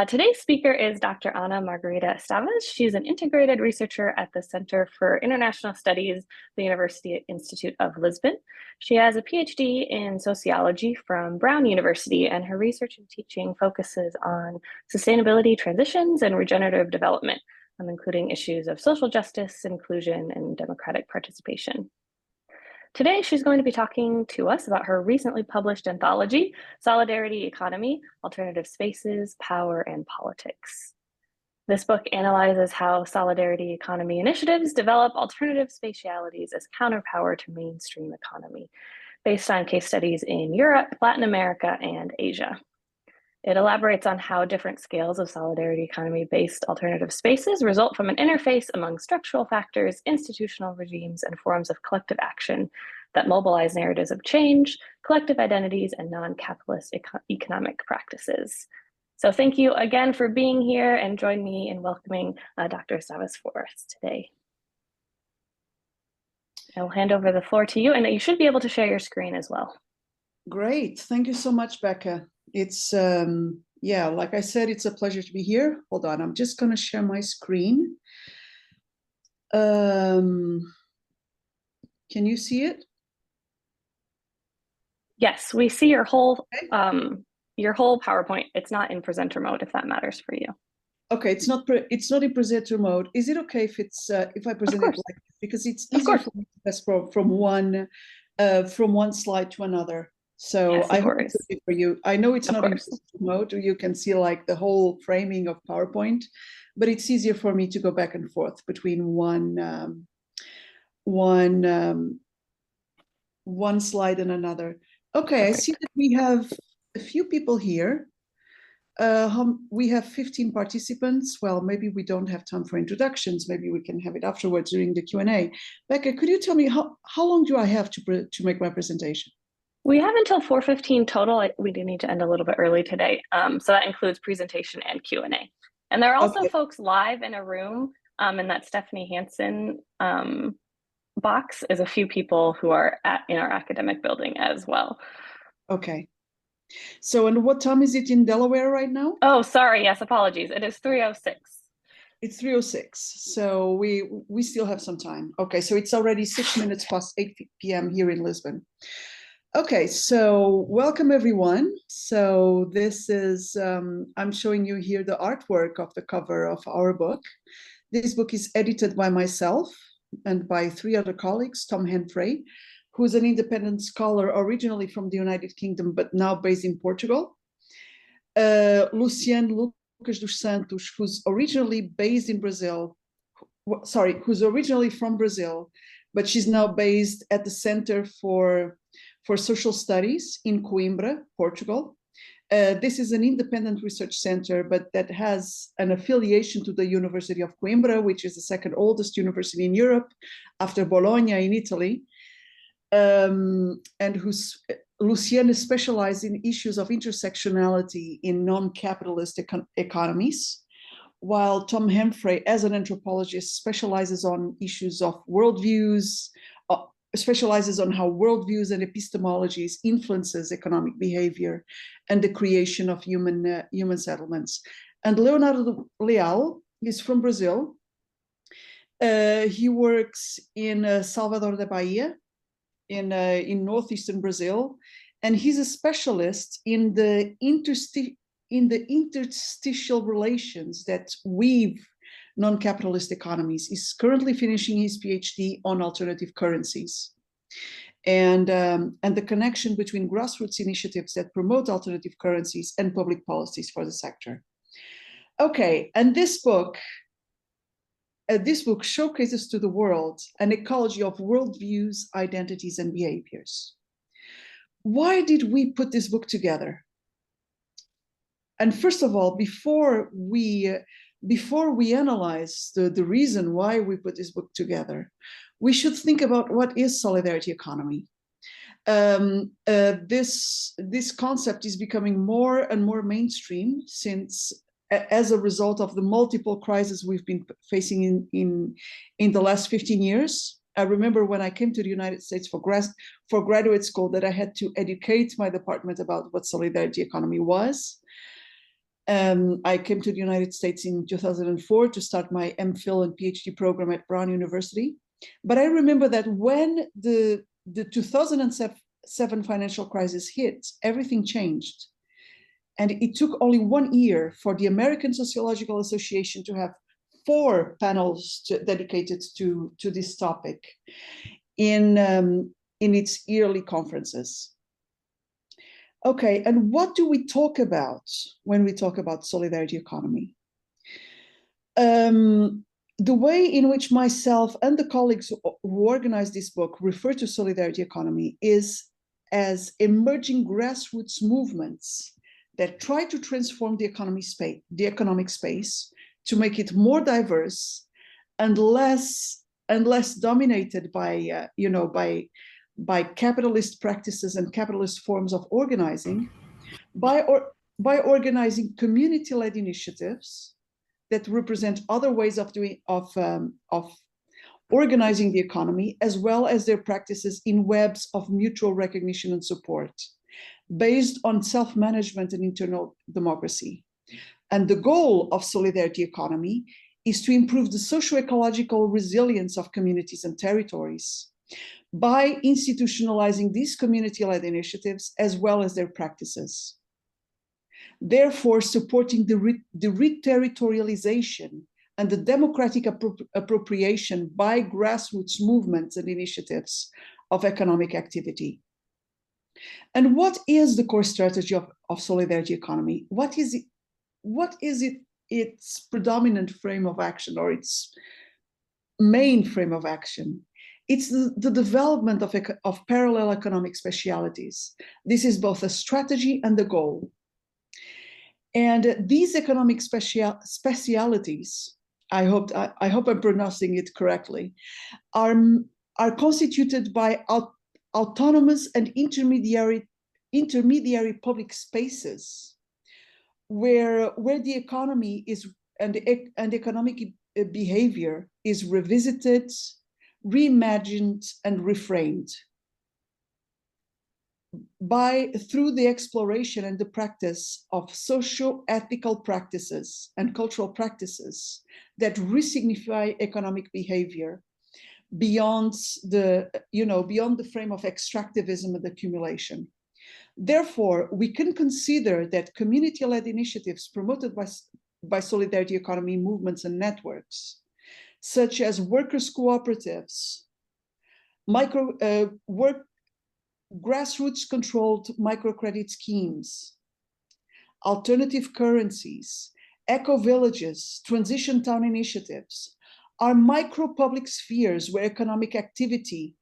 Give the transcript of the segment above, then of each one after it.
Today's speaker is Dr. Ana Margarida Esteves. She's an integrated researcher at the Center for International Studies, the University Institute of Lisbon. She has a PhD in sociology from Brown University, and her research and teaching focuses on sustainability transitions and regenerative development, including issues of social justice, inclusion, and democratic participation. Today, she's going to be talking to us about her recently published anthology, Solidarity Economy, Alternative Spaces, Power, and Politics. This book analyzes how solidarity economy initiatives develop alternative spatialities as counterpower to mainstream economy, based on case studies in Europe, Latin America, and Asia. It elaborates on how different scales of solidarity economy-based alternative spaces result from an interface among structural factors, institutional regimes, and forms of collective action that mobilize narratives of change, collective identities, and non-capitalist economic practices. So thank you again for being here, and join me in welcoming Dr. Esteves for us today. I will hand over the floor to you, and you should be able to share your screen as well. Great. Thank you so much, Becca. It's, yeah, like I said, it's a pleasure to be here. Hold on, I'm just going to share my screen. Can you see it? Yes, we see your whole PowerPoint. It's not in presenter mode, if that matters for you. Okay, it's not in presenter mode. Is it okay if it's if I present it like this? Because it's easier for me to pass from one slide to another. So yes, I hope it's okay for you. I know it's not in mode, you can see like the whole framing of PowerPoint, but it's easier for me to go back and forth between one slide and another. Okay, I see that we have a few people here. We have 15 participants. Well, maybe we don't have time for introductions. Maybe we can have it afterwards during the Q&A. Becca, could you tell me how long do I have to make my presentation? We have until 4:15 total. We do need to end a little bit early today. So that includes presentation and Q&A. And there are also folks live in a room, and that Stephanie Hansen box is a few people who are in our academic building as well. Okay. So, and what time is it in Delaware right now? Oh, sorry. Yes, apologies. It is 3:06. It's 3:06. So we still have some time. Okay, so it's already 6 minutes past 8 p.m. here in Lisbon. Okay, so welcome everyone. So this is, I'm showing you here the artwork of the cover of our book. This book is edited by myself and by 3 other colleagues, Tom Henfrey, who's an independent scholar originally from the United Kingdom, but now based in Portugal. Luciane Lucas dos Santos, who's originally based in Brazil, who's originally from Brazil, but she's now based at the Center for Social Studies in Coimbra, Portugal. This is an independent research center, but that has an affiliation to the University of Coimbra, which is the second oldest university in Europe after Bologna in Italy. And Luciane specialized in issues of intersectionality in non-capitalist economies, while Tom Henfrey, as an anthropologist, specializes on issues of worldviews, specializes on how worldviews and epistemologies influences economic behavior and the creation of human settlements. And Leonardo Leal is from Brazil. He works in Salvador da Bahia, in northeastern Brazil, and he's a specialist in the interstitial relations that weave non-capitalist economies. He's currently finishing his PhD on alternative currencies and the connection between grassroots initiatives that promote alternative currencies and public policies for the sector. Okay, and this book showcases to the world an ecology of worldviews, identities, and behaviors. Why did we put this book together? And first of all, before we analyze the reason why we put this book together, we should think about what is solidarity economy. This concept is becoming more and more mainstream as a result of the multiple crises we've been facing in the last 15 years. I remember when I came to the United States for graduate school that I had to educate my department about what solidarity economy was. I came to the United States in 2004 to start my MPhil and PhD program at Brown University. But I remember that when the 2007 financial crisis hit, everything changed. And it took only 1 year for the American Sociological Association to have 4 panels dedicated to this topic in its yearly conferences. Okay, and what do we talk about when we talk about solidarity economy? The way in which myself and the colleagues who organized this book refer to solidarity economy is as emerging grassroots movements that try to transform the economic space to make it more diverse and less dominated by by capitalist practices and capitalist forms of organizing, by organizing community-led initiatives that represent other ways of organizing the economy, as well as their practices in webs of mutual recognition and support, based on self-management and internal democracy. And the goal of solidarity economy is to improve the socio-ecological resilience of communities and territories by institutionalizing these community-led initiatives as well as their practices. Therefore, supporting the reterritorialization and the democratic appropriation by grassroots movements and initiatives of economic activity. And what is the core strategy of solidarity economy? What is its predominant frame of action, or its main frame of action? It's the development of parallel economic specialities. This is both a strategy and a goal. And these economic specialities, I hope I'm pronouncing it correctly, are constituted by autonomous and intermediary public spaces where the economy is and economic behavior is revisited, reimagined, and reframed through the exploration and the practice of socio-ethical practices and cultural practices that resignify economic behavior beyond the frame of extractivism and accumulation. Therefore, we can consider that community-led initiatives promoted by solidarity economy movements and networks, such as workers' cooperatives, grassroots-controlled microcredit schemes, alternative currencies, eco-villages, transition town initiatives, are micro-public spheres where economic activity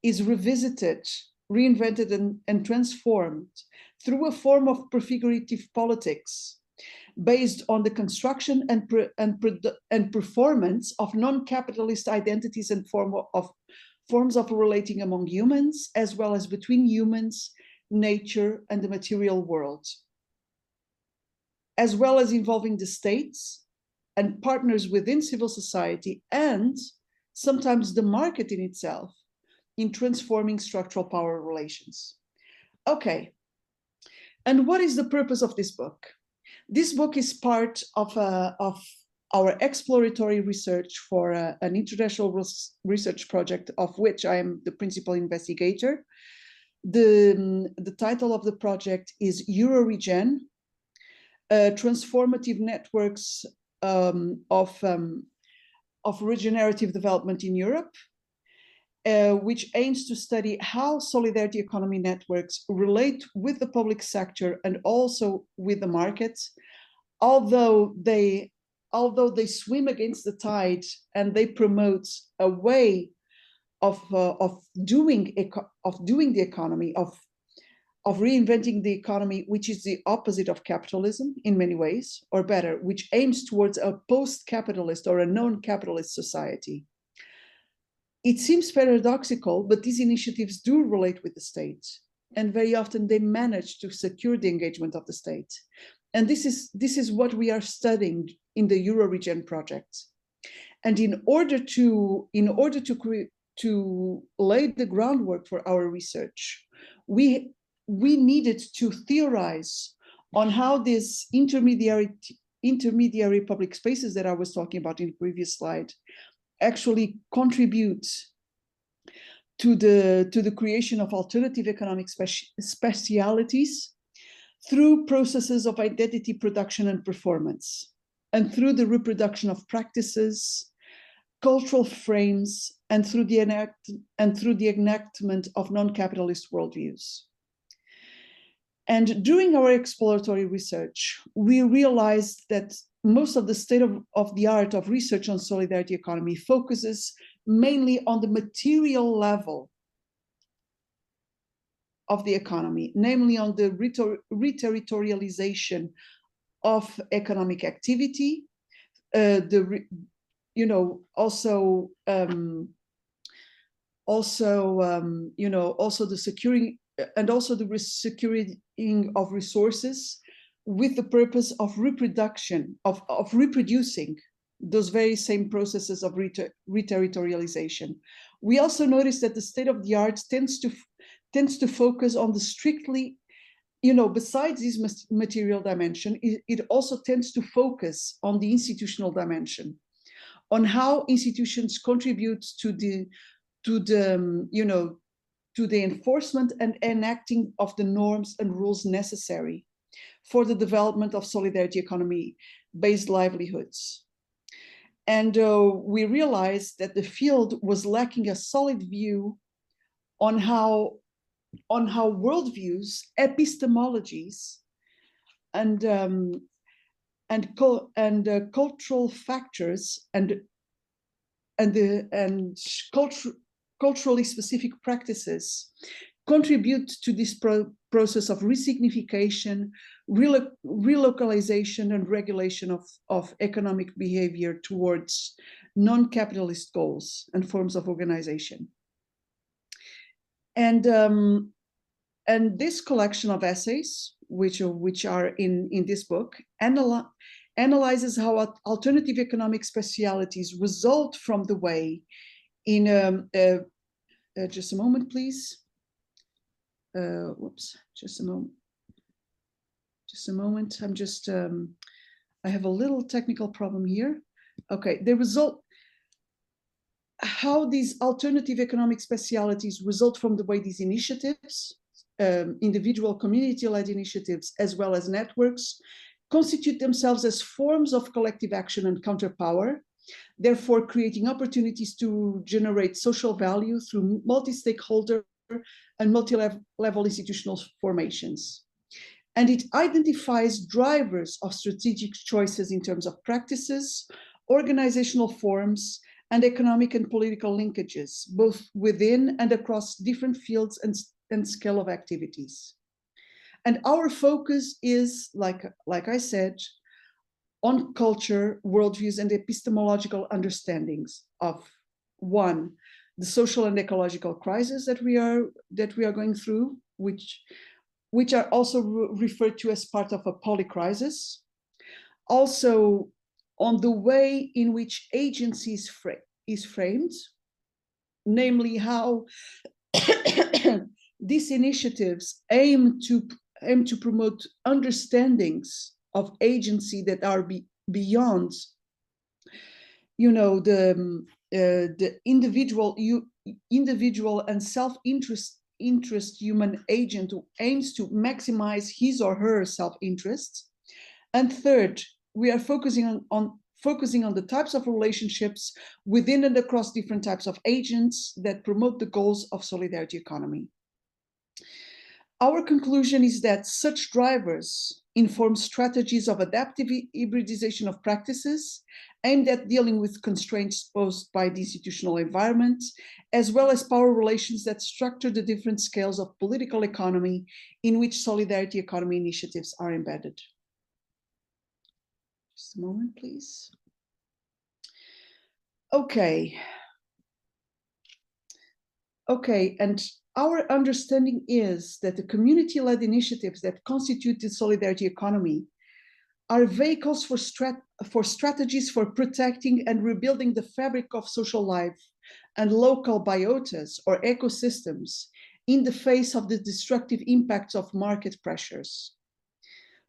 is revisited, reinvented, and transformed through a form of prefigurative politics based on the construction and performance of non-capitalist identities and forms of relating among humans, as well as between humans, nature, and the material world, as well as involving the states and partners within civil society, and sometimes the market in itself, in transforming structural power relations. Okay, and what is the purpose of this book? This book is part of our exploratory research for an international research project of which I am the principal investigator. The title of the project is EuroRegen, Transformative Networks of Regenerative Development in Europe, which aims to study how solidarity economy networks relate with the public sector and also with the markets, although they swim against the tide and they promote a way of doing the economy, of reinventing the economy, which is the opposite of capitalism in many ways, or better, which aims towards a post-capitalist or a non-capitalist society. It seems paradoxical, but these initiatives do relate with the state, and very often they manage to secure the engagement of the state. And this is what we are studying in the EuroRegen project. And in order to lay the groundwork for our research, we needed to theorize on how these intermediary public spaces that I was talking about in the previous slide actually contribute to the creation of alternative economic specialities through processes of identity production and performance, and through the reproduction of practices, cultural frames, and through the enactment of non-capitalist worldviews. And during our exploratory research, we realized that most of the state-of-the-art of research on solidarity economy focuses mainly on the material level of the economy, namely on the reterritorialization of economic activity, also the securing and also the securing of resources with the purpose of reproduction, of reproducing those very same processes of reterritorialization. We also noticed that the state of the art tends to focus on the strictly, besides this material dimension, it also tends to focus on the institutional dimension, on how institutions contribute to the enforcement and enacting of the norms and rules necessary for the development of solidarity economy-based livelihoods. And we realized that the field was lacking a solid view on how worldviews, epistemologies, and cultural factors and culturally specific practices contribute to this process of resignification, relocalization, and regulation of economic behavior towards non-capitalist goals and forms of organization. And this collection of essays, which are in this book, analyzes how alternative economic specialities result from the way in just a moment, please. Whoops, just a moment. I'm just, I have a little technical problem here. Okay, how these alternative economic specialities result from the way these initiatives, individual community-led initiatives, as well as networks, constitute themselves as forms of collective action and counterpower, therefore creating opportunities to generate social value through multi-stakeholder and multi-level institutional formations. And it identifies drivers of strategic choices in terms of practices, organizational forms, and economic and political linkages, both within and across different fields and scale of activities. And our focus is, like I said, on culture, worldviews, and epistemological understandings of, one, the social and ecological crisis that we are going through, which are also referred to as part of a polycrisis. Also, on the way in which agency is framed, namely how these initiatives aim to promote understandings of agency that are beyond, the individual and self-interest human agent who aims to maximize his or her self-interest. And third, we are focusing on the types of relationships within and across different types of agents that promote the goals of solidarity economy. Our conclusion is that such drivers inform strategies of adaptive hybridization of practices aimed at dealing with constraints posed by the institutional environment, as well as power relations that structure the different scales of political economy in which solidarity economy initiatives are embedded. Just a moment, please. Okay, and our understanding is that the community-led initiatives that constitute the solidarity economy are vehicles for strategies for protecting and rebuilding the fabric of social life and local biotas or ecosystems in the face of the destructive impacts of market pressures.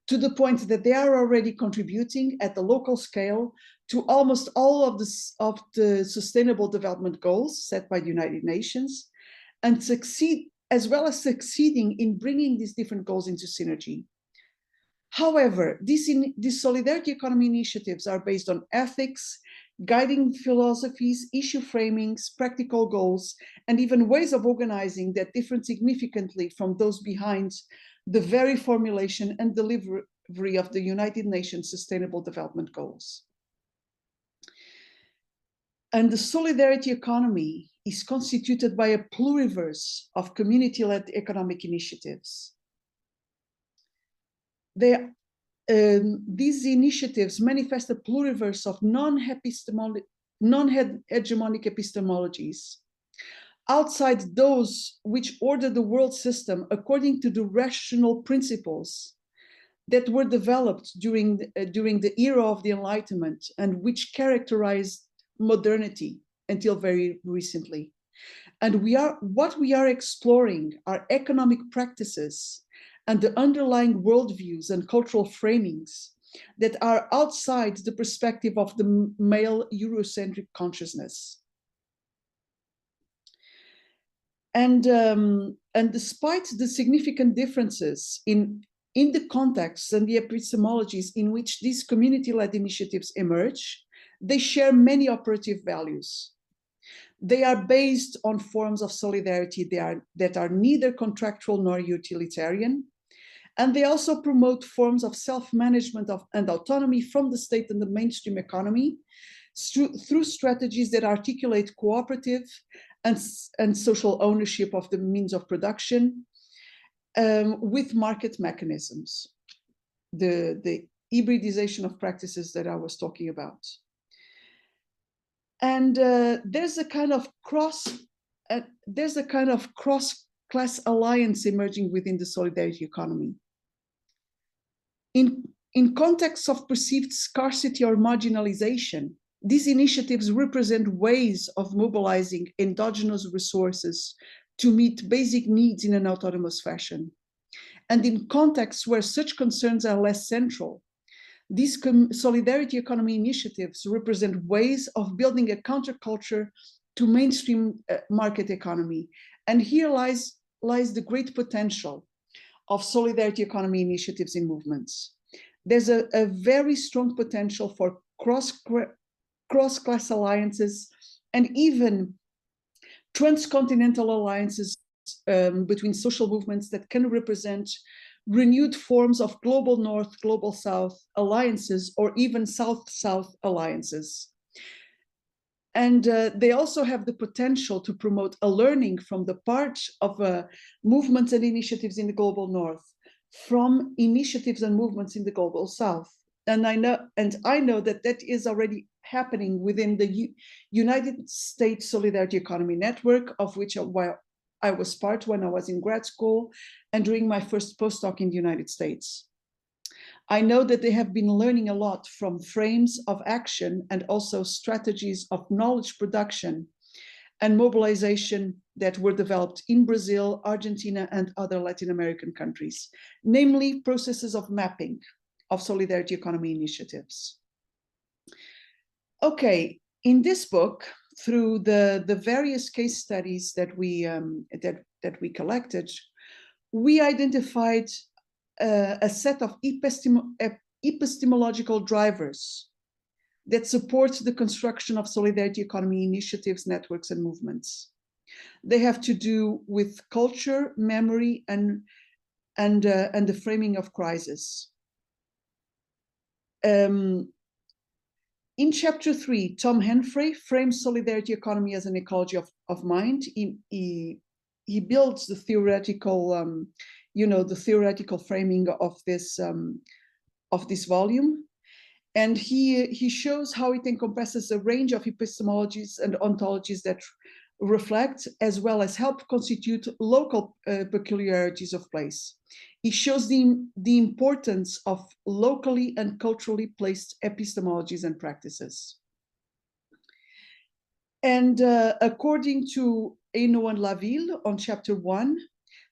to the point that they are already contributing at the local scale to almost all of the Sustainable Development Goals set by the United Nations, and succeeding in bringing these different goals into synergy. However, these solidarity economy initiatives are based on ethics, guiding philosophies, issue framings, practical goals, and even ways of organizing that differ significantly from those behind the very formulation and delivery of the United Nations Sustainable Development Goals. And the solidarity economy is constituted by a pluriverse of community-led economic initiatives. These initiatives manifest a pluriverse of non-hegemonic epistemologies, outside those which order the world system according to the rational principles that were developed during the era of the Enlightenment and which characterized modernity until very recently. And what we are exploring are economic practices and the underlying worldviews and cultural framings that are outside the perspective of the male Eurocentric consciousness. And despite the significant differences in the contexts and the epistemologies in which these community-led initiatives emerge, they share many operative values. They are based on forms of solidarity that are neither contractual nor utilitarian. And they also promote forms of self-management and autonomy from the state and the mainstream economy through strategies that articulate cooperative and social ownership of the means of production with market mechanisms, the hybridization of practices that I was talking about. And there's a kind of cross-class alliance emerging within the solidarity economy. In contexts of perceived scarcity or marginalization, these initiatives represent ways of mobilizing endogenous resources to meet basic needs in an autonomous fashion. And in contexts where such concerns are less central, these solidarity economy initiatives represent ways of building a counterculture to mainstream market economy. And here lies the great potential of solidarity economy initiatives and movements. There's a very strong potential for cross-class alliances and even transcontinental alliances between social movements that can represent renewed forms of global North, global South alliances, or even South-South alliances. And they also have the potential to promote a learning from the part of movements and initiatives in the global North, from initiatives and movements in the global South. And I know that is already happening within the United States Solidarity Economy Network, of which I was part when I was in grad school and during my first postdoc in the United States. I know that they have been learning a lot from frames of action and also strategies of knowledge production and mobilization that were developed in Brazil, Argentina, and other Latin American countries, namely processes of mapping of solidarity economy initiatives. Okay, in this book, through the various case studies that we collected, we identified a set of epistemological drivers that support the construction of solidarity economy initiatives, networks, and movements. They have to do with culture, memory, and the framing of crisis. In chapter 3, Tom Henfrey frames solidarity economy as an ecology of mind. He builds the theoretical, the theoretical framing of this volume, and he shows how it encompasses a range of epistemologies and ontologies that reflect as well as help constitute local peculiarities of place. He shows the importance of locally and culturally placed epistemologies and practices. And according to Hainaut and Laville on chapter 1,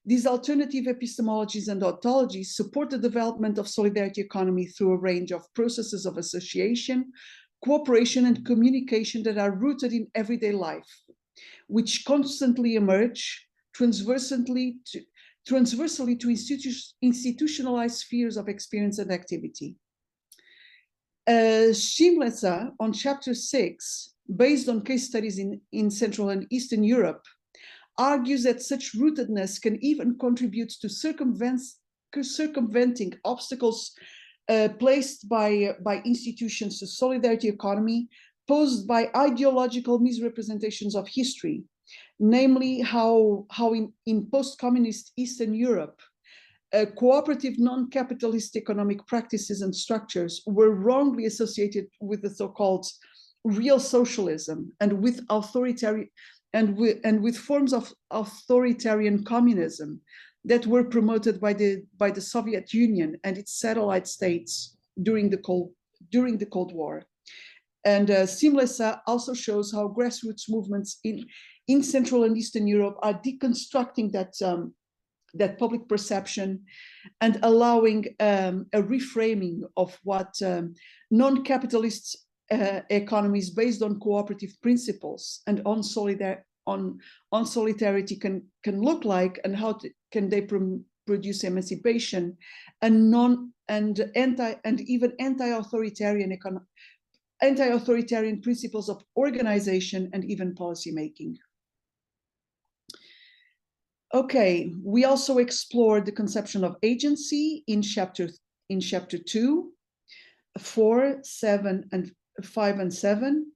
These alternative epistemologies and ontologies support the development of solidarity economy through a range of processes of association, cooperation, and communication that are rooted in everyday life, which constantly emerge transversally to institutionalized spheres of experience and activity. Szymlesa, on chapter 6, based on case studies in Central and Eastern Europe, argues that such rootedness can even contribute to circumventing obstacles placed by institutions to solidarity economy posed by ideological misrepresentations of history, namely how in post-communist Eastern Europe, cooperative non-capitalist economic practices and structures were wrongly associated with the so-called real socialism and with authoritarian and with forms of authoritarian communism that were promoted by the Soviet Union and its satellite states during the Cold War. And Szymlesa also shows how grassroots movements in Central and Eastern Europe are deconstructing that public perception and allowing a reframing of what non-capitalist economies based on cooperative principles and on solidarity can look like, and how can they produce emancipation and even anti-authoritarian principles of organization and even policy making. Okay, we also explored the conception of agency in chapter 2, 4, 7, and 5 and 7,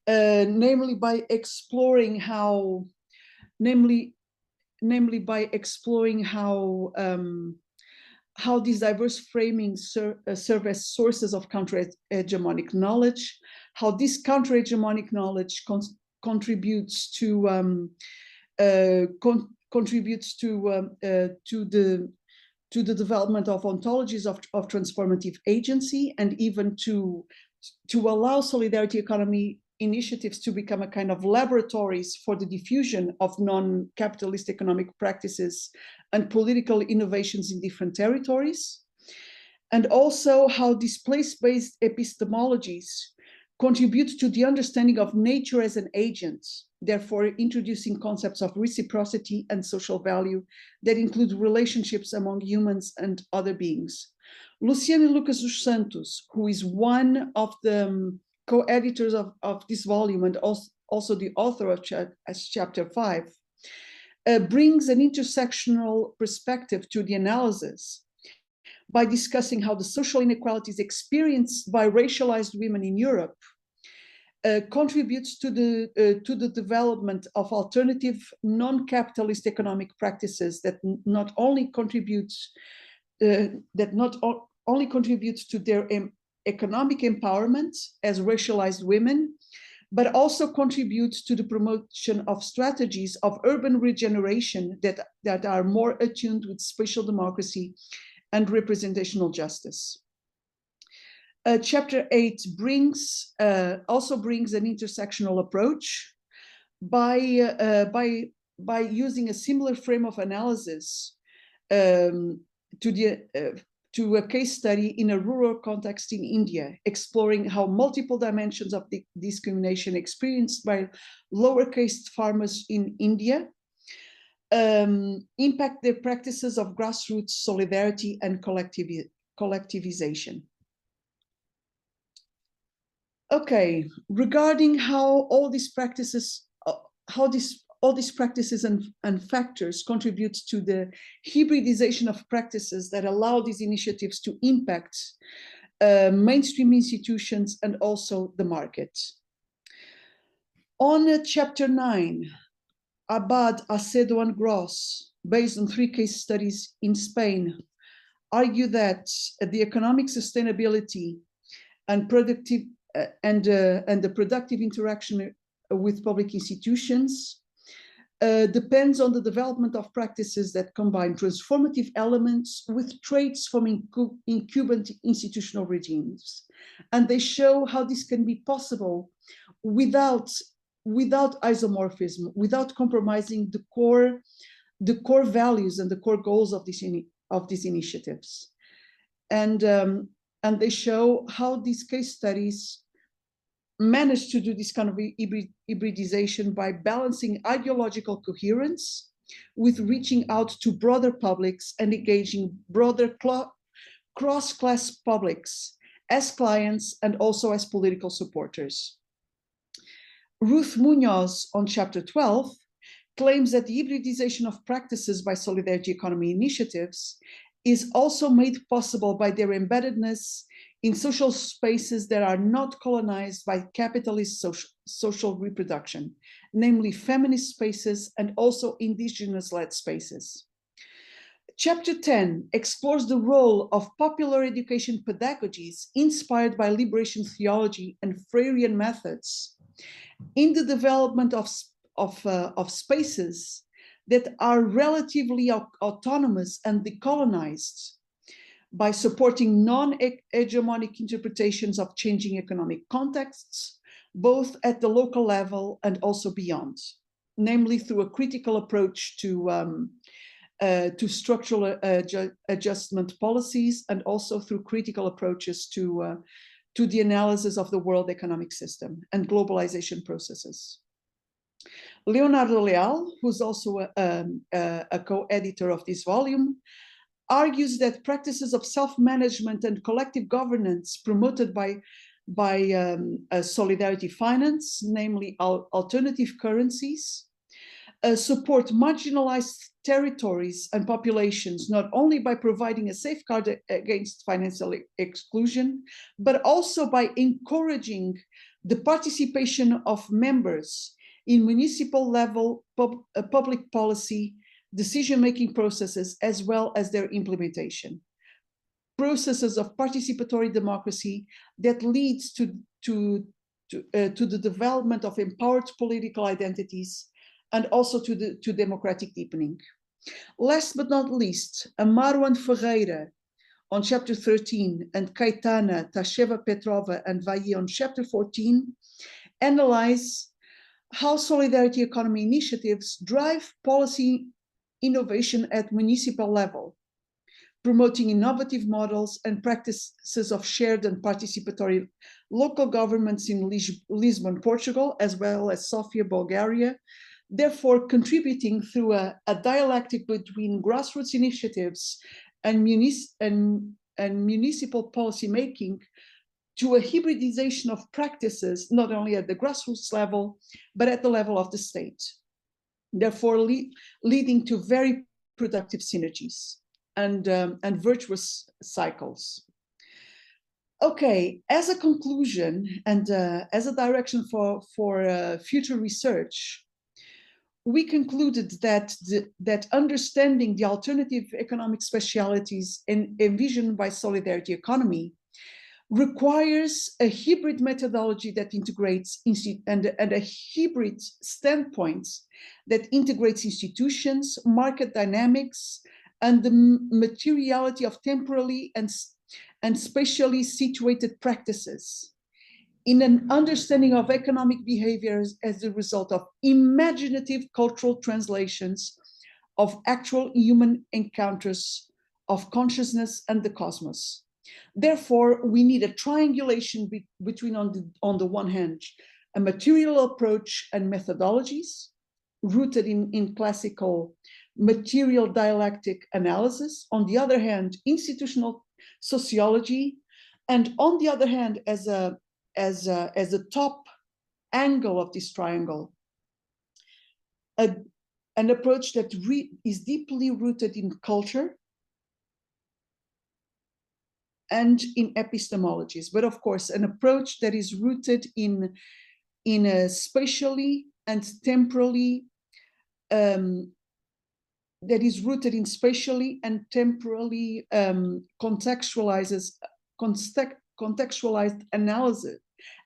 namely by exploring how these diverse framings serve as sources of counter-hegemonic knowledge, how this counter-hegemonic knowledge contributes to the development of ontologies of transformative agency, and even to allow solidarity economy initiatives to become a kind of laboratories for the diffusion of non-capitalist economic practices and political innovations in different territories. And also how these place-based epistemologies contribute to the understanding of nature as an agent, therefore introducing concepts of reciprocity and social value that include relationships among humans and other beings. Luciana Lucas dos Santos, who is one of the co-editors of this volume and also the author of chapter 5, brings an intersectional perspective to the analysis by discussing how the social inequalities experienced by racialized women in Europe contributes to the development of alternative non-capitalist economic practices that not only contributes to their economic empowerment as racialized women, but also contributes to the promotion of strategies of urban regeneration that are more attuned with spatial democracy and representational justice. Chapter 8 also brings an intersectional approach by using a similar frame of analysis to a case study in a rural context in India, exploring how multiple dimensions of the discrimination experienced by lower caste farmers in India impact their practices of grassroots solidarity and collectivization. Okay, regarding how all these practices, and factors contribute to the hybridization of practices that allow these initiatives to impact mainstream institutions and also the market. On chapter 9, Abad, Acedo, and Gross, based on 3 case studies in Spain, argue that the economic sustainability and the productive interaction with public institutions depends on the development of practices that combine transformative elements with traits from incumbent institutional regimes. And they show how this can be possible without isomorphism, without compromising the core the core values and the core goals of these initiatives. And they show how these case studies manage to do this kind of hybridization by balancing ideological coherence with reaching out to broader publics and engaging broader cross-class publics as clients and also as political supporters. Ruth Munoz on chapter 12 claims that the hybridization of practices by solidarity economy initiatives is also made possible by their embeddedness in social spaces that are not colonized by capitalist social reproduction, namely feminist spaces and also indigenous-led spaces. Chapter 10 explores the role of popular education pedagogies inspired by liberation theology and Freirean methods in the development of spaces that are relatively autonomous and decolonized by supporting non-hegemonic interpretations of changing economic contexts, both at the local level and also beyond, namely through a critical approach to structural adjustment policies and also through critical approaches to the analysis of the world economic system and globalization processes. Leonardo Leal, who's also a co-editor of this volume, argues that practices of self-management and collective governance promoted by solidarity finance, namely alternative currencies, support marginalized territories and populations, not only by providing a safeguard against financial exclusion, but also by encouraging the participation of members in municipal level public policy decision-making processes, as well as their implementation. Processes of participatory democracy that leads to the development of empowered political identities and also to democratic deepening. Last but not least, Amaro and Ferreira on chapter 13 and Caetana, Tasheva Petrova and Valle on chapter 14 analyze how solidarity economy initiatives drive policy innovation at municipal level, promoting innovative models and practices of shared and participatory local governments in Lisbon, Portugal, as well as Sofia, Bulgaria, therefore contributing through a dialectic between grassroots initiatives and municipal policy making to a hybridization of practices, not only at the grassroots level, but at the level of the state, therefore leading to very productive synergies and virtuous cycles. Okay, as a conclusion and as a direction for future research, we concluded that understanding the alternative economic specialities envisioned by solidarity economy requires a hybrid methodology that integrates and a hybrid standpoint that integrates institutions, market dynamics, and the materiality of temporally and spatially situated practices in an understanding of economic behaviors as a result of imaginative cultural translations of actual human encounters of consciousness and the cosmos. Therefore, we need a triangulation between, on the one hand, a material approach and methodologies rooted in classical material dialectic analysis, on the other hand, institutional sociology, and on the other hand, as a top angle of this triangle, an approach that is deeply rooted in culture and in epistemologies, but of course, an approach that is rooted in a spatially and temporally, that is rooted in spatially and temporally contextualized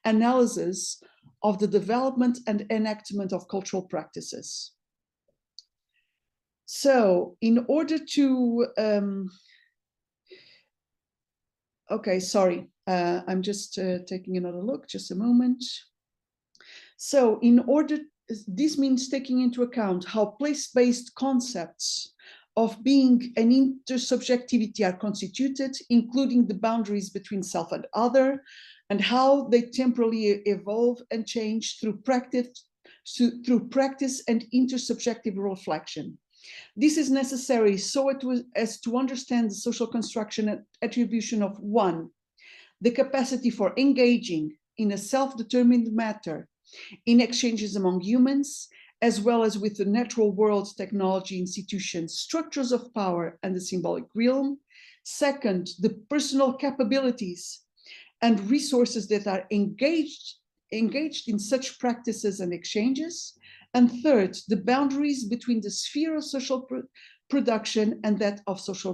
analysis of the development and enactment of cultural practices. So in order to, okay, sorry, I'm just taking another look, just a moment. So in order, this means taking into account how place-based concepts of being and intersubjectivity are constituted, including the boundaries between self and other, and how they temporally evolve and change through practice and intersubjective reflection. This is necessary as to understand the social construction and attribution of one, the capacity for engaging in a self-determined matter in exchanges among humans, as well as with the natural world, technology, institutions, structures of power, and the symbolic realm. Second, the personal capabilities and resources that are engaged in such practices and exchanges. And third, the boundaries between the sphere of social production and that of social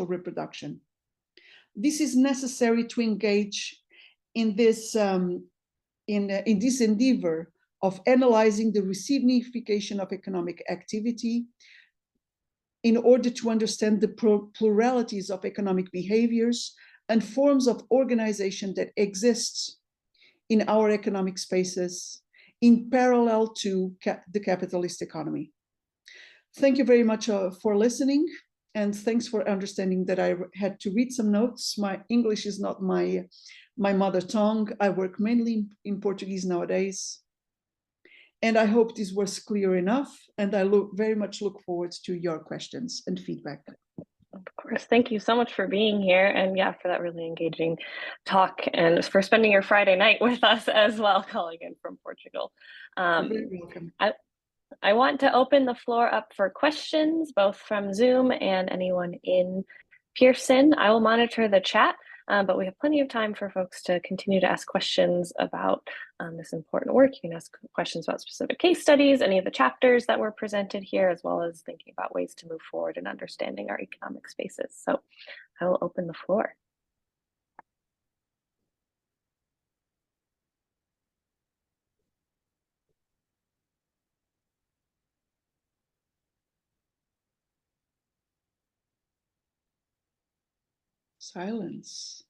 reproduction. This is necessary to engage in this endeavor of analyzing the resignification of economic activity in order to understand the pluralities of economic behaviors and forms of organization that exists in our economic spaces in parallel to the capitalist economy. Thank you very much for listening, and thanks for understanding that I had to read some notes. My English is not my mother tongue. I work mainly in Portuguese nowadays. And I hope this was clear enough, and I very much look forward to your questions and feedback. Of course. Thank you so much for being here, and yeah, for that really engaging talk, and for spending your Friday night with us as well, calling in from Portugal. You're very welcome. I want to open the floor up for questions, both from Zoom and anyone in Pearson. I will monitor the chat, but we have plenty of time for folks to continue to ask questions about this important work. You can ask questions about specific case studies, any of the chapters that were presented here, as well as thinking about ways to move forward in understanding our economic spaces. So I will open the floor. Silence.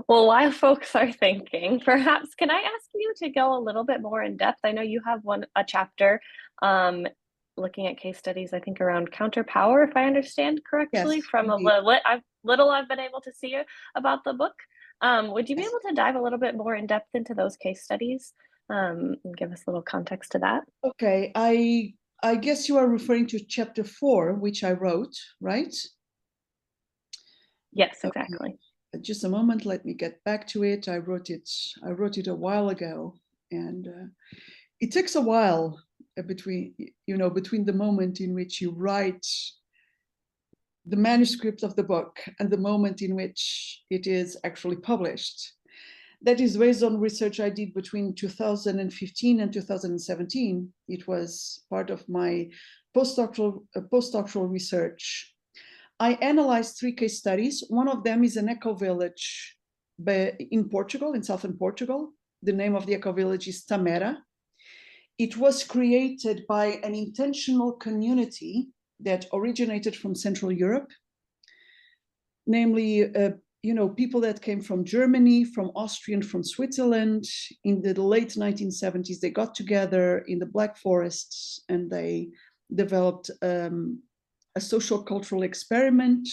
Well, while folks are thinking, perhaps can I ask you to go a little bit more in depth? I know you have a chapter looking at case studies, I think around counterpower, if I understand correctly, Yes, from indeed. little I've been able to see about the book. Would you be able to dive a little bit more in depth into those case studies and give us a little context to that? Okay, I guess you are referring to chapter 4, which I wrote, right? Yes, exactly. Okay. Just a moment, let me get back to it. I wrote it a while ago, and it takes a while between the moment in which you write the manuscript of the book and the moment in which it is actually published. That is based on research I did between 2015 and 2017. It was part of my postdoctoral research. I analyzed 3 case studies. One of them is an eco-village in Portugal, in southern Portugal. The name of the eco-village is Tamera. It was created by an intentional community that originated from Central Europe, namely people that came from Germany, from Austria, and from Switzerland. In the late 1970s, they got together in the Black Forests and they developed a social cultural experiment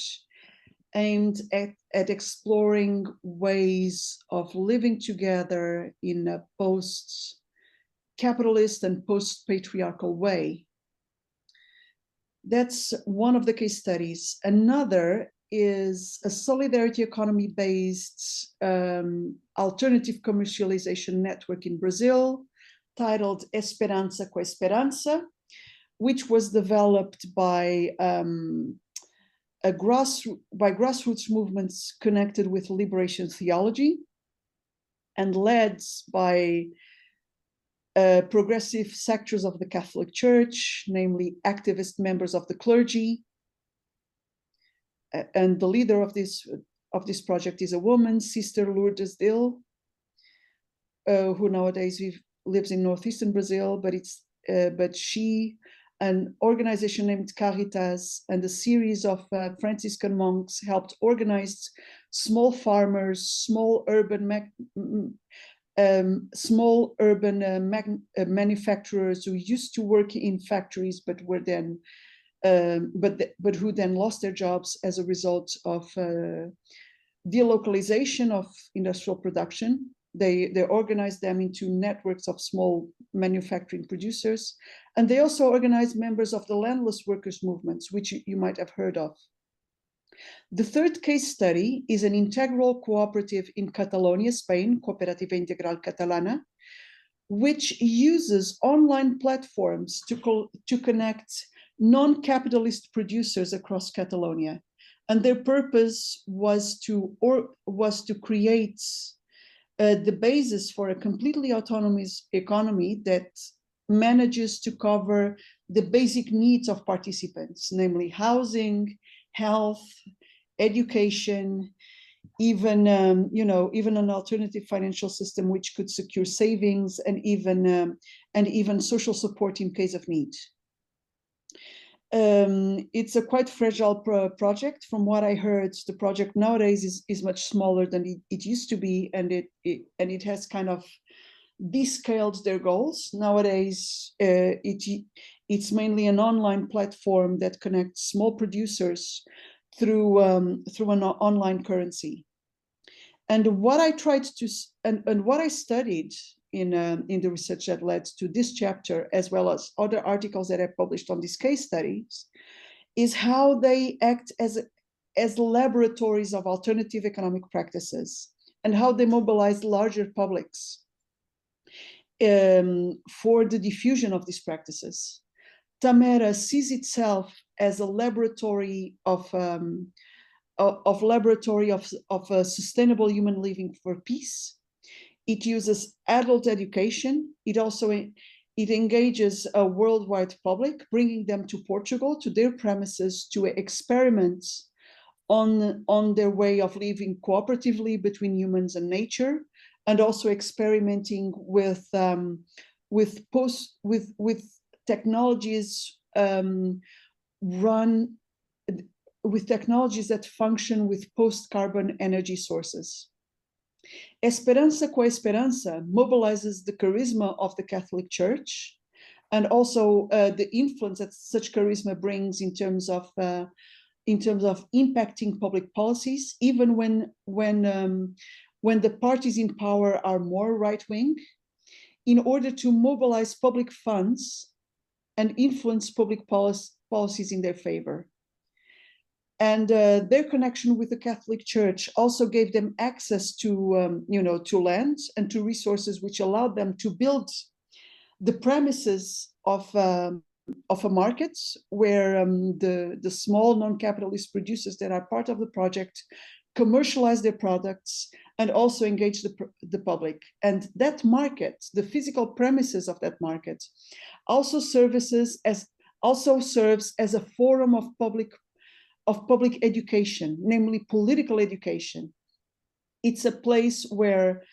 aimed at exploring ways of living together in a post-capitalist and post-patriarchal way. That's one of the case studies. Another is a solidarity economy based alternative commercialization network in Brazil titled Esperança com Esperança, which was developed by grassroots movements connected with liberation theology and led by progressive sectors of the Catholic Church, namely activist members of the clergy. And the leader of this project is a woman, Sister Lourdes Dill, who nowadays lives in northeastern Brazil, but she, an organization named Caritas, and a series of Franciscan monks helped organize small farmers, small urban small urban manufacturers who used to work in factories but were then but who then lost their jobs as a result of delocalization of industrial production. They organized them into networks of small manufacturing producers, and they also organized members of the landless workers movements, which you might have heard of. The third case study is an integral cooperative in Catalonia, Spain, Cooperativa Integral Catalana, which uses online platforms to connect non-capitalist producers across Catalonia. And their purpose was to create the basis for a completely autonomous economy that manages to cover the basic needs of participants, namely housing, health, education, even an alternative financial system which could secure savings and even social support in case of need. It's a quite fragile project. From what I heard, the project nowadays is much smaller than it used to be, and it has kind of descaled their goals. Nowadays, it's mainly an online platform that connects small producers through an online currency. And what I tried to and what I studied in the research that led to this chapter, as well as other articles that I published on these case studies, is how they act as laboratories of alternative economic practices and how they mobilize larger publics for the diffusion of these practices. Tamera sees itself as a laboratory of sustainable human living for peace. It uses adult education. It engages a worldwide public, bringing them to Portugal, to their premises, to experiment on their way of living cooperatively between humans and nature, and also experimenting with technologies with technologies that function with post-carbon energy sources. Esperança com Esperança mobilizes the charisma of the Catholic Church, and also the influence that such charisma brings in terms of impacting public policies, even when the parties in power are more right-wing, in order to mobilize public funds and influence public policies in their favor. And their connection with the Catholic Church also gave them access to land and to resources, which allowed them to build the premises of a market where the small non-capitalist producers that are part of the project commercialize their products and also engage the public. And that market, the physical premises of that market, also serves as a forum of public education, namely political education. It's a place where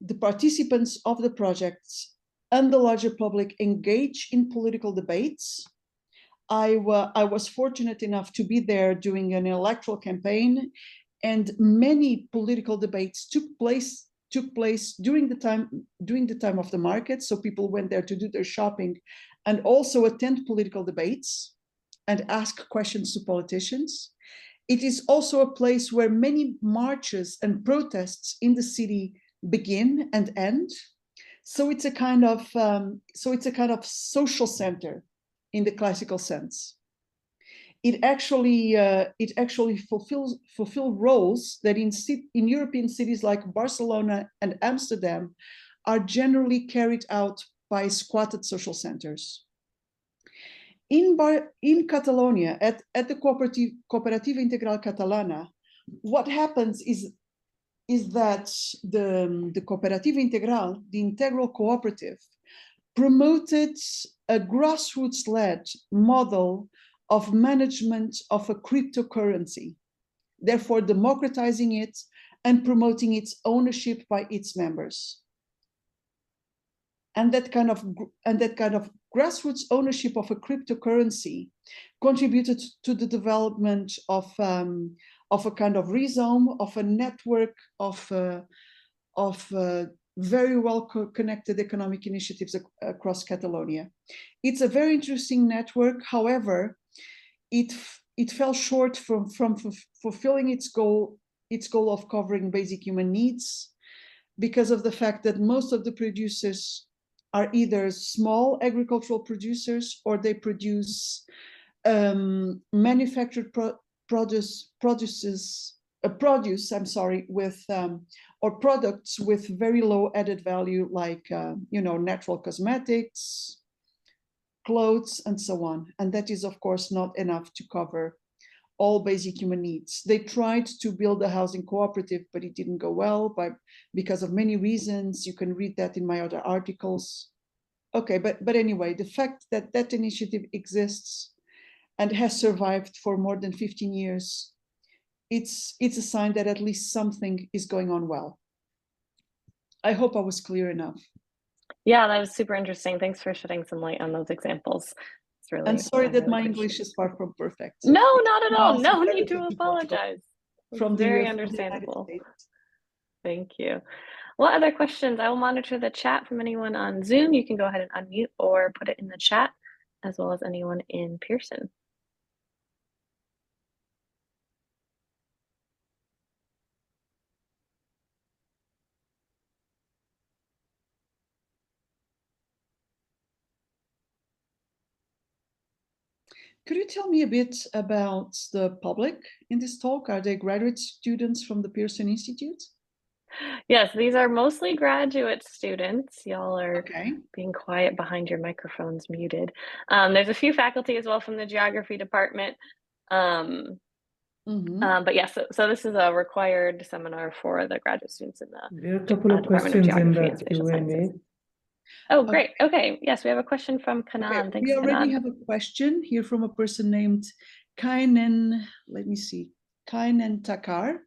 the participants of the projects and the larger public engage in political debates. I was fortunate enough to be there during an electoral campaign, and many political debates took place during the time of the market. So people went there to do their shopping and also attend political debates and ask questions to politicians. It is also a place where many marches and protests in the city begin and end. So it's a kind of social center in the classical sense. It actually fulfills roles that in European cities like Barcelona and Amsterdam are generally carried out by squatted social centers. In Catalonia, at the Cooperativa Integral Catalana, what happens is that the Cooperativa Integral, the integral cooperative, promoted a grassroots-led model of management of a cryptocurrency, therefore democratizing it and promoting its ownership by its members. And that kind of grassroots ownership of a cryptocurrency contributed to the development of a kind of rhizome, of a network of very well connected economic initiatives across Catalonia. It's a very interesting network. However, it fell short from fulfilling its goal of covering basic human needs, because of the fact that most of the producers are either small agricultural producers, or they produce manufactured produce with or products with very low added value, like natural cosmetics, clothes, and so on. And that is, of course, not enough to cover all basic human needs. They tried to build a housing cooperative, but it didn't go well because of many reasons. You can read that in my other articles. Okay, but anyway, the fact that that initiative exists and has survived for more than 15 years, it's a sign that at least something is going on well. I hope I was clear enough. Yeah, that was super interesting. Thanks for shedding some light on those examples. It's really, and sorry that really my English is far from perfect. No, not at all. No need to apologize. From the very understandable. United States. Thank you. What other questions? I will monitor the chat from anyone on Zoom. You can go ahead and unmute or put it in the chat, as well as anyone in Pearson. Could you tell me a bit about the public in this talk? Are they graduate students from the Pearson Institute? Yes, these are mostly graduate students. Y'all are being quiet behind your microphones, muted. There's a few faculty as well from the geography department. But yes, so this is a required seminar for the graduate students in the There are a couple of questions in the Q&A. Oh, great. Okay. Yes, we have a question from Kanan. Thanks, we already Kanan. have a question here from a person named Kainen. Let me see. Kainen Takar.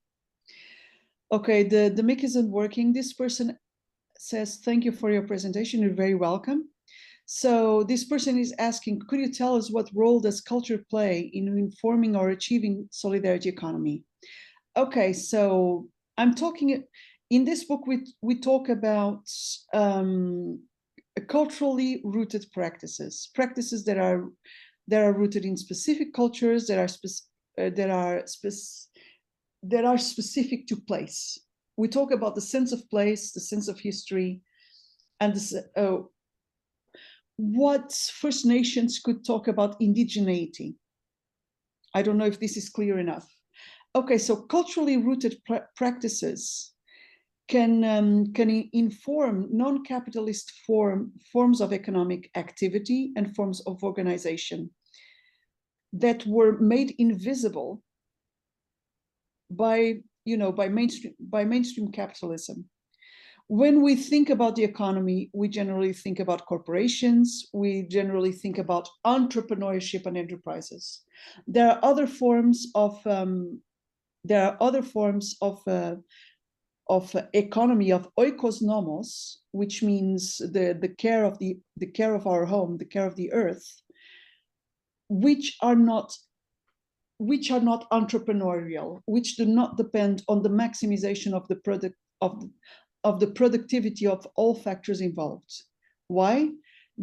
Okay, the mic isn't working. This person says, thank you for your presentation. You're very welcome. So this person is asking, could you tell us what role does culture play in informing or achieving solidarity economy? Okay, so I'm talking, in this book, we talk about culturally rooted practices that are rooted in specific cultures, that are specific to place. We talk about the sense of place, the sense of history, and what First Nations could talk about indigeneity. I don't know if this is clear enough. Okay, so culturally rooted practices can inform non-capitalist forms of economic activity and forms of organization that were made invisible by mainstream capitalism. When we think about the economy, we generally think about corporations. We generally think about entrepreneurship and enterprises. There are other forms of economy of oikos, which means the care of our home, the care of the earth, which are not entrepreneurial, which do not depend on the maximization of the productivity of all factors involved. Why?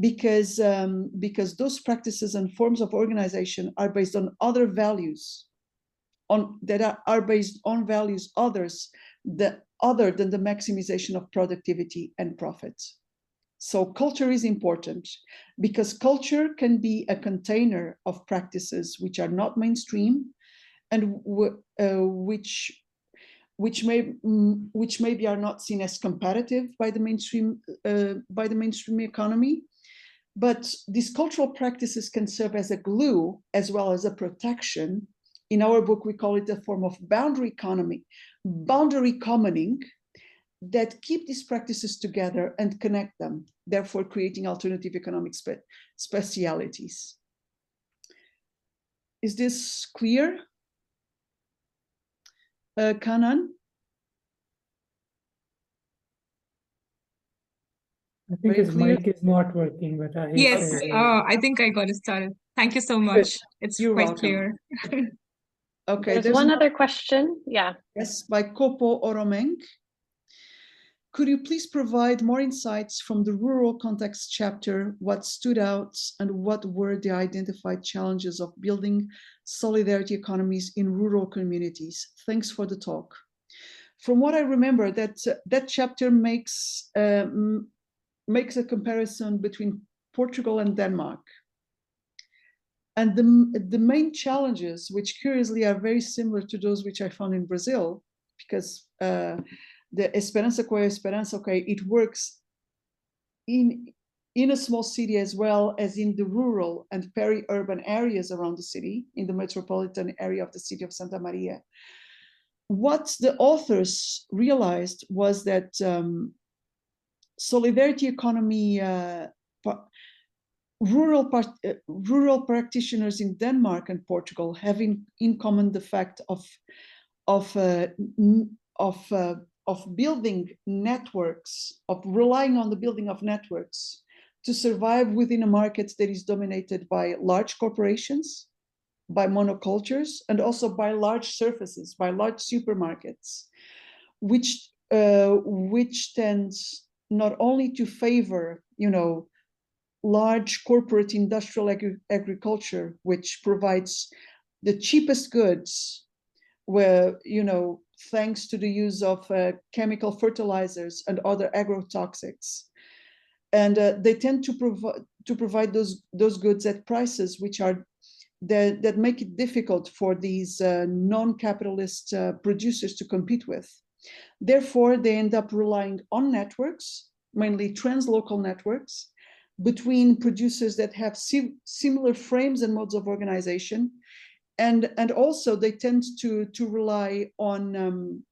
Because those practices and forms of organization are based on other values, that are based on values other than the maximization of productivity and profit. So culture is important because culture can be a container of practices which are not mainstream and which maybe are not seen as competitive by the mainstream economy. But these cultural practices can serve as a glue as well as a protection. In our book, we call it a form of boundary commoning, that keep these practices together and connect them, therefore creating alternative economic specialities. Is this clear? Kanan? I think his mic is not working, but yes, I think I got it started. Thank you so much. It's quite clear. Okay, there's one other question. Yeah. Yes, by Kopo Oromeng. Could you please provide more insights from the rural context chapter, what stood out and what were the identified challenges of building solidarity economies in rural communities? Thanks for the talk. From what I remember, that chapter makes a comparison between Portugal and Denmark. And the main challenges, which curiously are very similar to those which I found in Brazil, because the Esperança com a Esperança, okay, it works in a small city as well as in the rural and peri-urban areas around the city, in the metropolitan area of the city of Santa Maria. What the authors realized was that solidarity economy, rural practitioners in Denmark and Portugal have in common the fact of building networks, of relying on the building of networks to survive within a market that is dominated by large corporations, by monocultures, and also by large surfaces, by large supermarkets, which tends not only to favor, large corporate industrial agriculture, which provides the cheapest goods, where, thanks to the use of chemical fertilizers and other agrotoxics. And they tend to provide those goods at prices which are that make it difficult for these non-capitalist producers to compete with. Therefore, they end up relying on networks, mainly translocal networks, between producers that have similar frames and modes of organization. And also they tend to rely on, on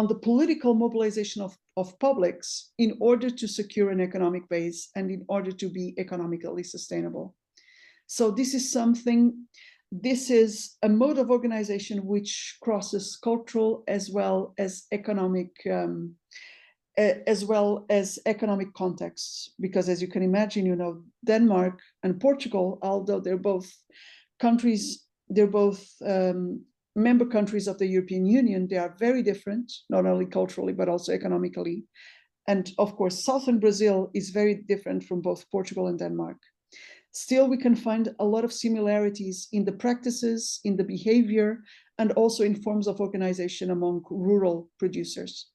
the political mobilization of publics in order to secure an economic base and in order to be economically sustainable. So this is a mode of organization which crosses cultural as well as economic contexts, because as you can imagine, Denmark and Portugal, although they're both member countries of the European Union, they are very different, not only culturally, but also economically. And of course, southern Brazil is very different from both Portugal and Denmark. Still, we can find a lot of similarities in the practices, in the behavior, and also in forms of organization among rural producers.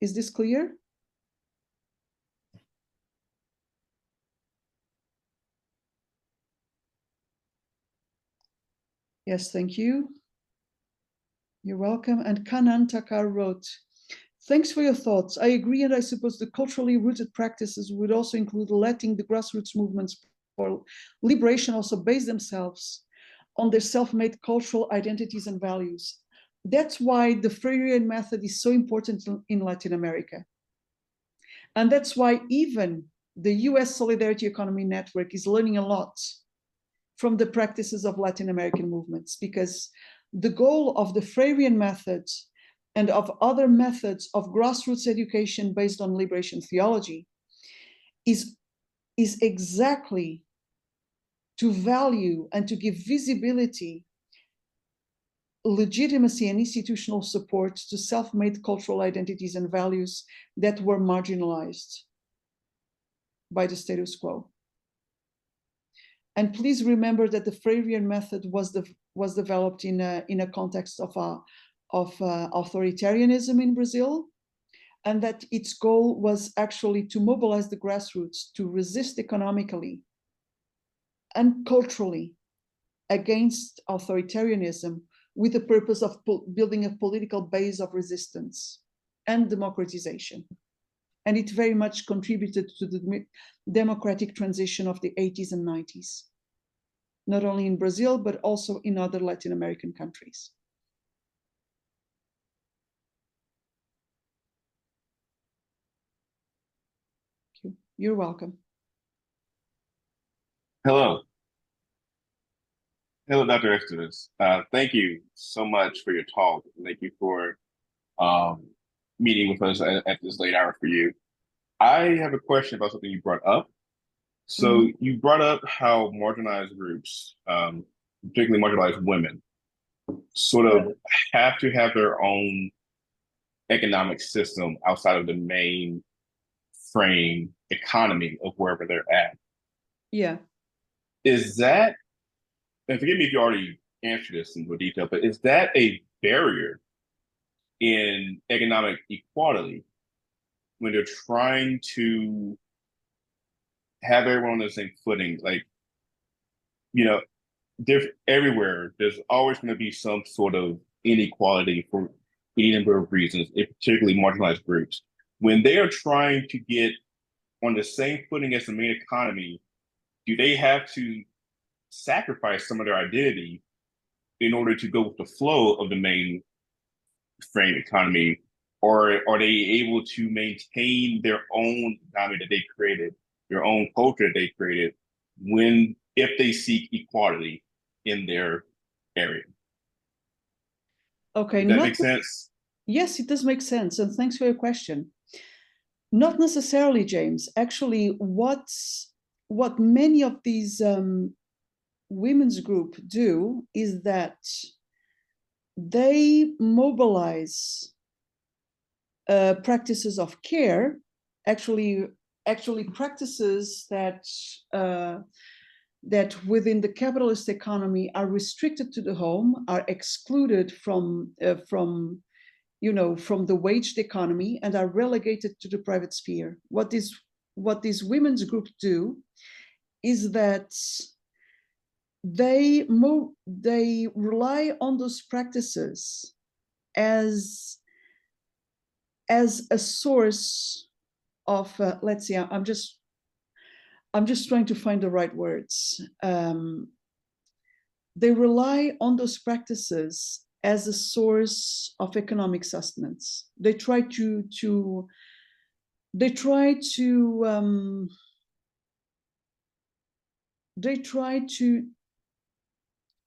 Is this clear? Yes, thank you. You're welcome. And Kanan Takar wrote, thanks for your thoughts. I agree, and I suppose the culturally rooted practices would also include letting the grassroots movements for liberation also base themselves on their self-made cultural identities and values. That's why the Freirean method is so important in Latin America. And that's why even the US Solidarity Economy Network is learning a lot from the practices of Latin American movements, because the goal of the Freirean method and of other methods of grassroots education based on liberation theology is exactly to value and to give visibility, legitimacy, and institutional support to self-made cultural identities and values that were marginalized by the status quo. And please remember that the Freirean method was developed in a context of authoritarianism in Brazil, and that its goal was actually to mobilize the grassroots to resist economically and culturally against authoritarianism, with the purpose of building a political base of resistance and democratization. And it very much contributed to the democratic transition of the 80s and 90s, not only in Brazil, but also in other Latin American countries. Thank you. You're welcome. Hello. Hello, Dr. Esteves. Thank you so much for your talk. Thank you for meeting with us at this late hour for you. I have a question about something you brought up. So you brought up how marginalized groups, particularly marginalized women, sort of have to have their own economic system outside of the main frame economy of wherever they're at. Yeah. Is that, and forgive me if you already answered this in more detail, but is that a barrier in economic equality when they're trying to have everyone on the same footing? Like, you know, everywhere, there's always going to be some sort of inequality for any number of reasons, particularly marginalized groups. When they are trying to get on the same footing as the main economy, do they have to sacrifice some of their identity in order to go with the flow of the main frame economy? Or are they able to maintain their own economy that they created, their own culture that they created, if they seek equality in their area? Okay. Does that make sense? Yes, it does make sense. And thanks for your question. Not necessarily, James. Actually, what many of these women's group do is that they mobilize practices of care, actually practices that that within the capitalist economy are restricted to the home, are excluded from the waged economy, and are relegated to the private sphere. What these women's groups do is that they rely on those practices as a source of let's see, I'm just trying to find the right words. They rely on those practices as a source of economic sustenance. They try to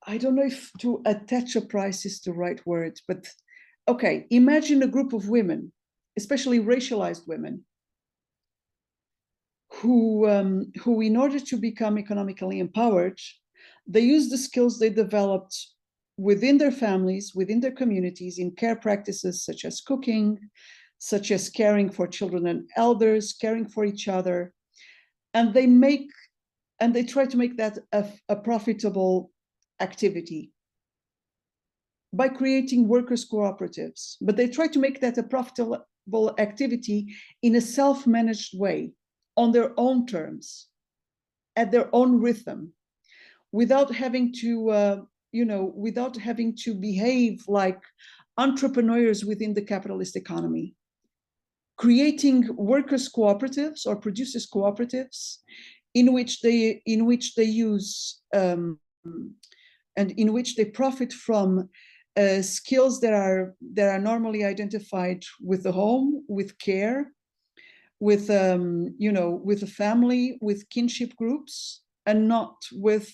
I don't know if to attach a price is the right word, but okay, imagine a group of women, especially racialized women, who in order to become economically empowered, they use the skills they developed within their families, within their communities, in care practices such as cooking, such as caring for children and elders, caring for each other, and they try to make that a profitable activity by creating workers' cooperatives. But they try to make that a profitable activity in a self-managed way, on their own terms, at their own rhythm, without having to behave like entrepreneurs within the capitalist economy, creating workers' cooperatives or producers' cooperatives in which they use and in which they profit from skills that are normally identified with the home, with care, with with a family, with kinship groups, and not with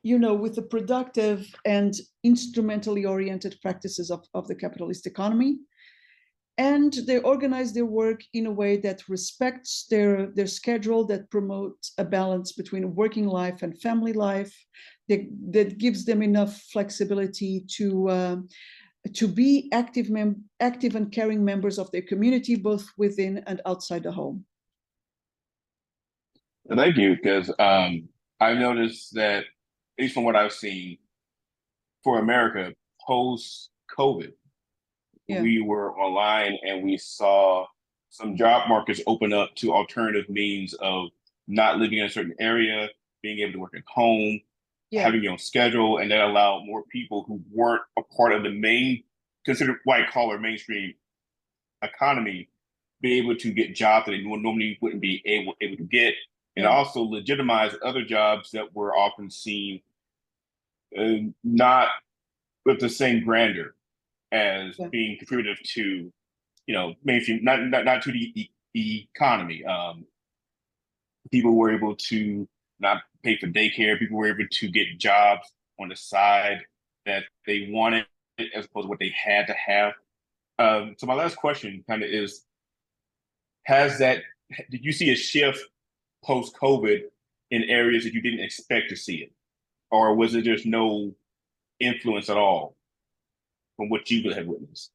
with the productive and instrumentally oriented practices of the capitalist economy. And they organize their work in a way that respects their schedule, that promotes a balance between working life and family life, that gives them enough flexibility to be active and caring members of their community, both within and outside the home. Thank you, because I've noticed that, at least from what I've seen, for America, post-COVID, we were online and we saw some job markets open up to alternative means of not living in a certain area, being able to work at home, having your own schedule, and that allowed more people who weren't a part of the main, considered white collar mainstream economy, be able to get jobs that they normally wouldn't be able to get, and also legitimize other jobs that were often seen not with the same grandeur as being contributive to, mainstream, not to the economy. People were able to not pay for daycare. People were able to get jobs on the side that they wanted, as opposed to what they had to have. So my last question kind of is, did you see a shift post-COVID in areas that you didn't expect to see it? Or was it just no influence at all from what you have witnessed?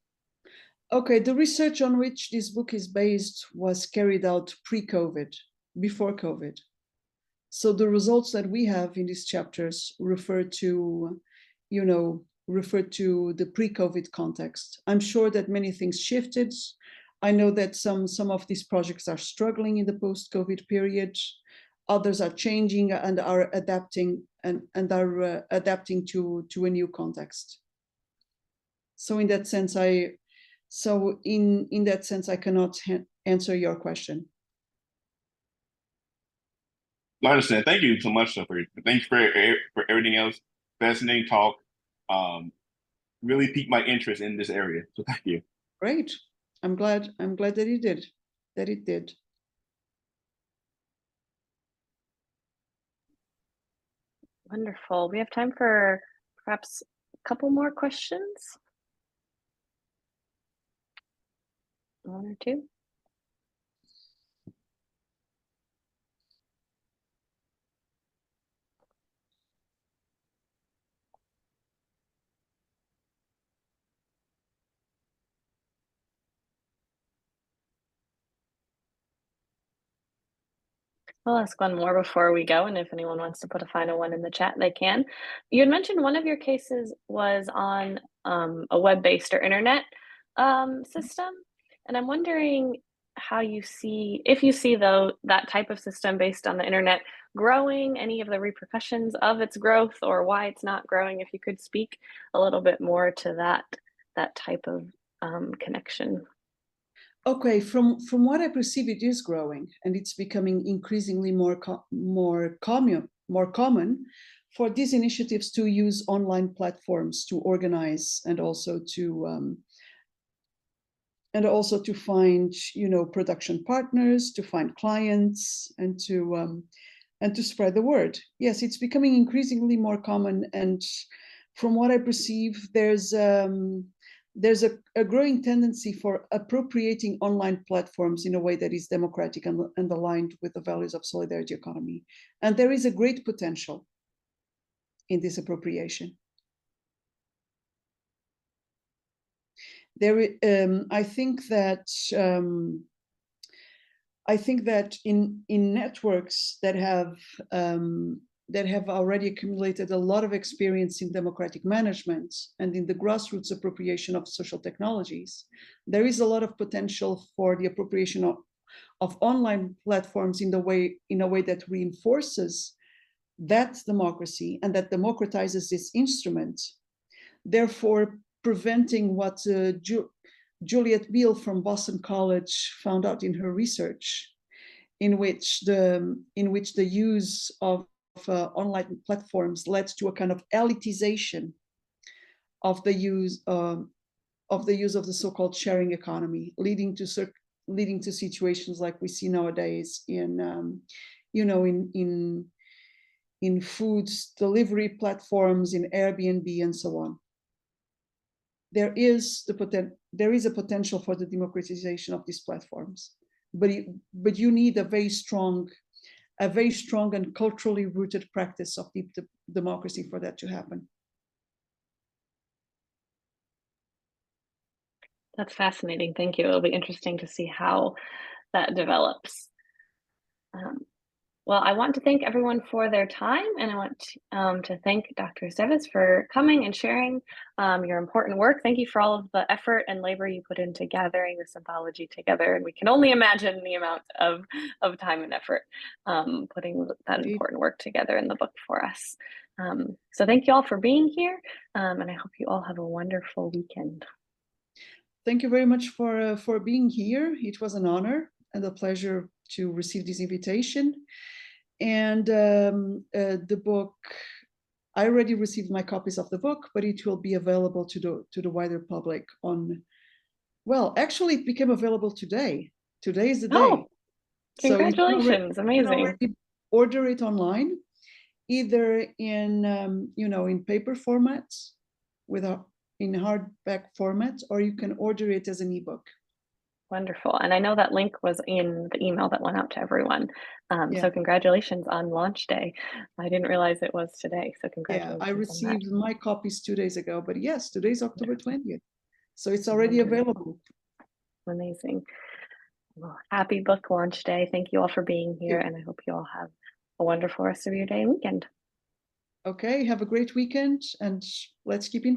Okay, the research on which this book is based was carried out pre-COVID, before COVID. So the results that we have in these chapters refer to, refer to the pre-COVID context. I'm sure that many things shifted. I know that some of these projects are struggling in the post-COVID period. Others are changing and are adapting adapting to a new context. So in that sense, I cannot answer your question. I understand. Thank you so much, thanks for everything else. Fascinating talk. Really piqued my interest in this area. So thank you. Great. I'm glad that it did. Wonderful. We have time for perhaps a couple more questions. One or two. I'll ask one more before we go, and if anyone wants to put a final one in the chat, they can. You had mentioned one of your cases was on a web-based or internet system, and I'm wondering how you see, if you see that type of system based on the internet growing, any of the repercussions of its growth, or why it's not growing. If you could speak a little bit more to that type of connection. Okay, from what I perceive, it is growing, and it's becoming increasingly more common for these initiatives to use online platforms to organize and also to find, production partners, to find clients, and to spread the word. Yes, it's becoming increasingly more common, and from what I perceive, there's a growing tendency for appropriating online platforms in a way that is democratic and aligned with the values of solidarity economy. And there is a great potential in this appropriation. I think that in networks that have already accumulated a lot of experience in democratic management and in the grassroots appropriation of social technologies, there is a lot of potential for the appropriation of online platforms in a way that reinforces that democracy and that democratizes this instrument, therefore preventing what Juliet Beale from Boston College found out in her research, in which the use of online platforms led to a kind of elitization of the use of the so-called sharing economy, leading to situations like we see nowadays in food delivery platforms, in Airbnb, and so on. There is a potential for the democratization of these platforms, but you need a very strong and culturally rooted practice of deep democracy for that to happen. That's fascinating. Thank you. It'll be interesting to see how that develops. Well, I want to thank everyone for their time, and I want to thank Dr. Esteves for coming and sharing your important work. Thank you for all of the effort and labor you put into gathering this anthology together, and we can only imagine the amount of time and effort putting that important work together in the book for us. So thank you all for being here, and I hope you all have a wonderful weekend. Thank you very much for being here. It was an honor and a pleasure to receive this invitation. And the book, I already received my copies of the book, but it will be available to the wider public on, well, actually it became available today. Today is the day. Oh, congratulations. So amazing. Order it online, either in, in paper formats, in hardback format, or you can order it as an ebook. Wonderful. And I know that link was in the email that went out to everyone. So congratulations on launch day. I didn't realize it was today. So congratulations. Yeah, I received my copies 2 days ago, but yes, today's October 20th. So it's already available. Amazing. Well, happy book launch day. Thank you all for being here, you. and I hope you all have a wonderful rest of your day and weekend. Okay, have a great weekend, and let's keep in touch.